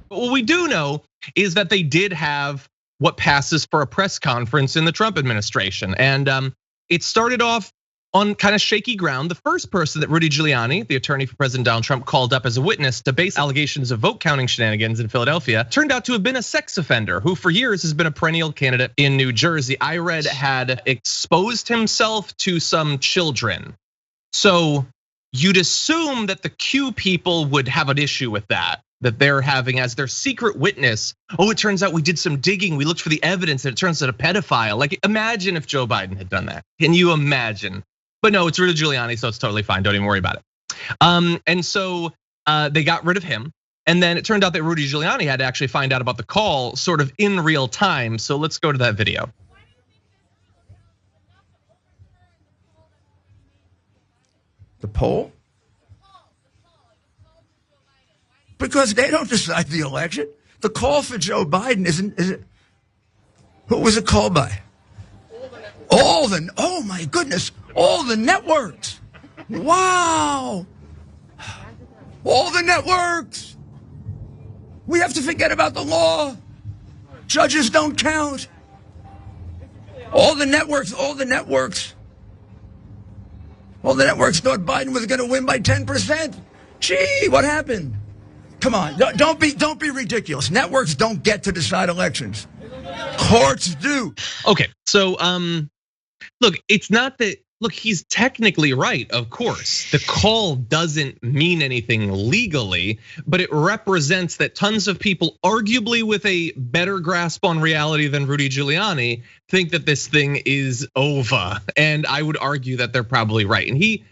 But what we do know is that they did have what passes for a press conference in the Trump administration. And it started off on kind of shaky ground. The first person that Rudy Giuliani, the attorney for President Donald Trump, called up as a witness to base allegations of vote counting shenanigans in Philadelphia turned out to have been a sex offender who for years has been a perennial candidate in New Jersey. I read had exposed himself to some children. So you'd assume that the Q people would have an issue with that they're having as their secret witness. Oh, it turns out we did some digging. We looked for the evidence and it turns out a pedophile. Like imagine if Joe Biden had done that. Can you imagine? But no, it's Rudy Giuliani, so it's totally fine. Don't even worry about it. And so they got rid of him. And then it turned out that Rudy Giuliani had to actually find out about the call sort of in real time. So let's go to that video. The poll? Because they don't decide the election. The call for Joe Biden is it? Who was it called by? Oh my goodness, all the networks. Wow. All the networks. We have to forget about the law. Judges don't count. All the networks thought Biden was going to win by 10%. Gee, what happened? Come on, don't be ridiculous. Networks don't get to decide elections. Courts do. Okay, so look, it's not that. Look, he's technically right, of course. The call doesn't mean anything legally, but it represents that tons of people, arguably with a better grasp on reality than Rudy Giuliani, think that this thing is over. And I would argue that they're probably right. And he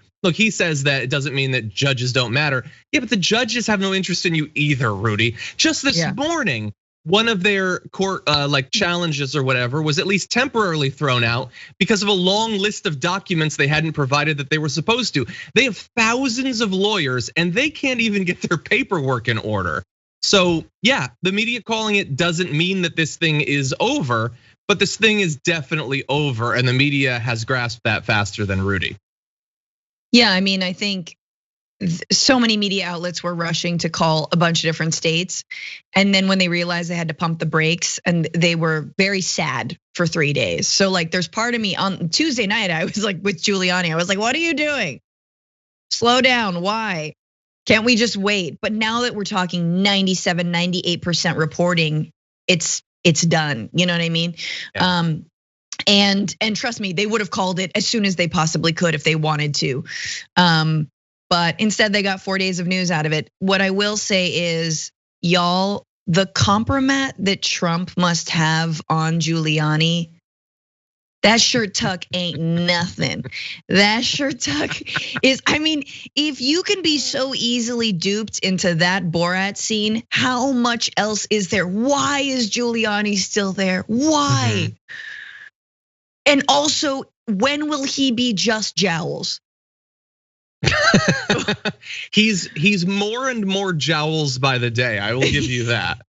says that it doesn't mean that judges don't matter. Yeah, but the judges have no interest in you either, Rudy. Just this morning, one of their court like challenges or whatever was at least temporarily thrown out because of a long list of documents they hadn't provided that they were supposed to. They have thousands of lawyers and they can't even get their paperwork in order. So yeah, the media calling it doesn't mean that this thing is over, but this thing is definitely over and the media has grasped that faster than Rudy. Yeah, I mean, I think so many media outlets were rushing to call a bunch of different states. And then when they realized they had to pump the brakes and they were very sad for 3 days. So like there's part of me on Tuesday night, I was like with Giuliani, I was like, what are you doing? Slow down, why? Can't we just wait? But now that we're talking 97, 98% reporting, it's done, you know what I mean? Yeah. And trust me, they would have called it as soon as they possibly could if they wanted to. But instead they got 4 days of news out of it. What I will say is, y'all, the compromat that Trump must have on Giuliani, that shirt tuck ain't nothing. That shirt tuck is, I mean, if you can be so easily duped into that Borat scene, how much else is there? Why is Giuliani still there? Why? And also, when will he be just jowls? He's more and more jowls by the day. I will give you that.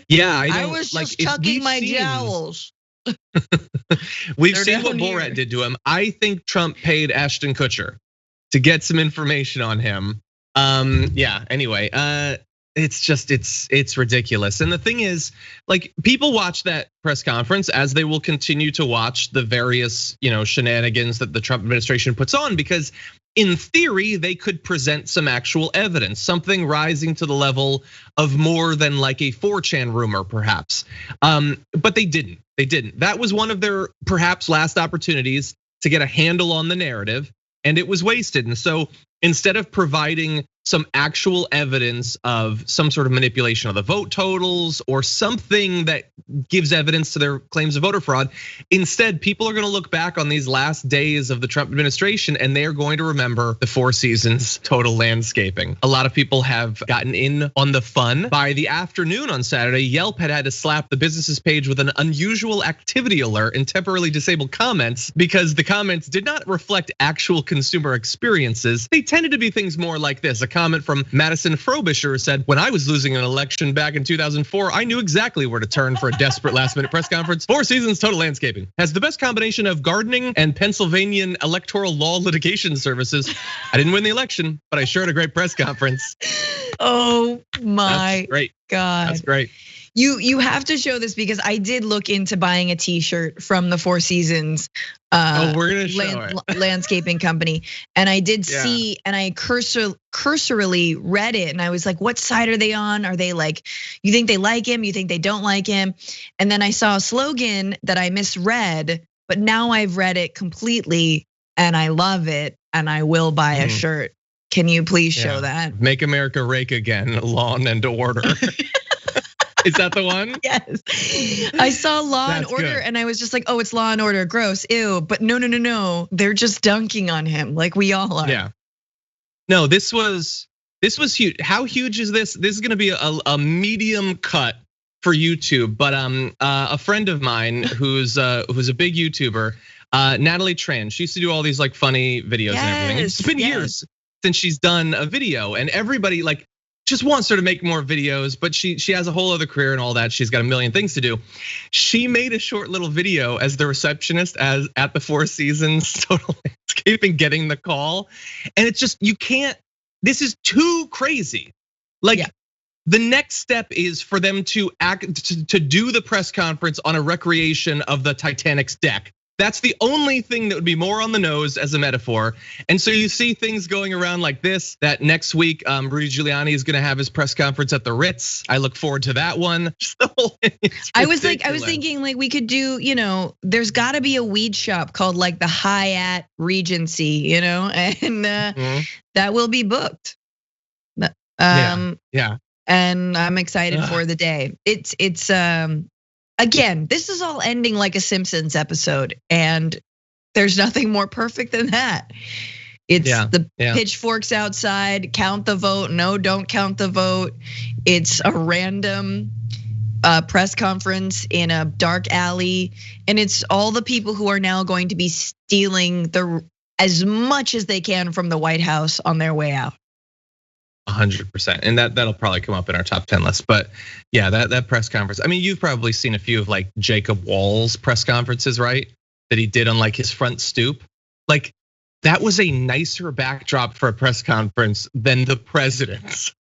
Yeah, I was just tucking my jowls. We've seen what Borat did to him. I think Trump paid Ashton Kutcher to get some information on him. Yeah. Anyway, it's ridiculous. And the thing is, like, people watch that press conference as they will continue to watch the various, shenanigans that the Trump administration puts on, because in theory, they could present some actual evidence, something rising to the level of more than like a 4chan rumor, perhaps. But they didn't. That was one of their perhaps last opportunities to get a handle on the narrative, and it was wasted. And so instead of providing some actual evidence of some sort of manipulation of the vote totals or something that gives evidence to their claims of voter fraud, instead, people are gonna look back on these last days of the Trump administration and they are going to remember the 4 seasons total landscaping. A lot of people have gotten in on the fun. By the afternoon on Saturday, Yelp had to slap the business's page with an unusual activity alert and temporarily disable comments because the comments did not reflect actual consumer experiences. They tended to be things more like this. A comment from Madison Frobisher said, when I was losing an election back in 2004, I knew exactly where to turn for a desperate last minute press conference. 4 seasons total landscaping has the best combination of gardening and Pennsylvania electoral law litigation services. I didn't win the election, but I sure had a great press conference. Oh my That's great. God. That's great. You have to show this because I did look into buying a T-shirt from the Four Seasons We're gonna show it. landscaping company, and I did see, and I cursorily read it, and I was like, what side are they on? Are they like, you think they like him? You think they don't like him? And then I saw a slogan that I misread, but now I've read it completely, and I love it, and I will buy a shirt. Can you please show that? Make America rake again, Law and Order. Is that the one? Yes. I saw Law and Order good. and I was just like, oh, it's Law and Order, gross, ew. But no. They're just dunking on him like we all are. Yeah. No, this was huge. How huge is this? This is gonna be a medium cut for YouTube. But a friend of mine who's a big YouTuber, Natalie Tran, she used to do all these like funny videos and everything. It's been years since she's done a video, and everybody like just wants her to make more videos, but she has a whole other career and all that. She's got a million things to do. She made a short little video as the receptionist at the Four Seasons Total Landscaping, getting the call. And it's just, you can't, this is too crazy. Like the next step is for them to do the press conference on a recreation of the Titanic's deck. That's the only thing that would be more on the nose as a metaphor. And so you see things going around like this, that next week, Rudy Giuliani is gonna have his press conference at the Ritz. I look forward to that one. I was thinking like we could do, there's gotta be a weed shop called like the Hyatt Regency, and that will be booked. Yeah. And I'm excited for the day. It's again, this is all ending like a Simpsons episode, and there's nothing more perfect than that. It's the pitchforks outside, count the vote, no, don't count the vote. It's a random press conference in a dark alley, and it's all the people who are now going to be stealing as much as they can from the White House on their way out. 100%, and that'll probably come up in our top 10 list. But yeah, that press conference. I mean, you've probably seen a few of like Jacob Wall's press conferences, right? That he did on like his front stoop. Like that was a nicer backdrop for a press conference than the president's.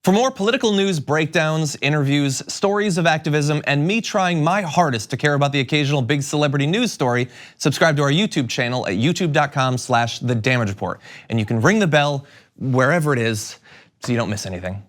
For more political news breakdowns, interviews, stories of activism, and me trying my hardest to care about the occasional big celebrity news story, subscribe to our YouTube channel at youtube.com/The Damage Report. And you can ring the bell wherever it is so you don't miss anything.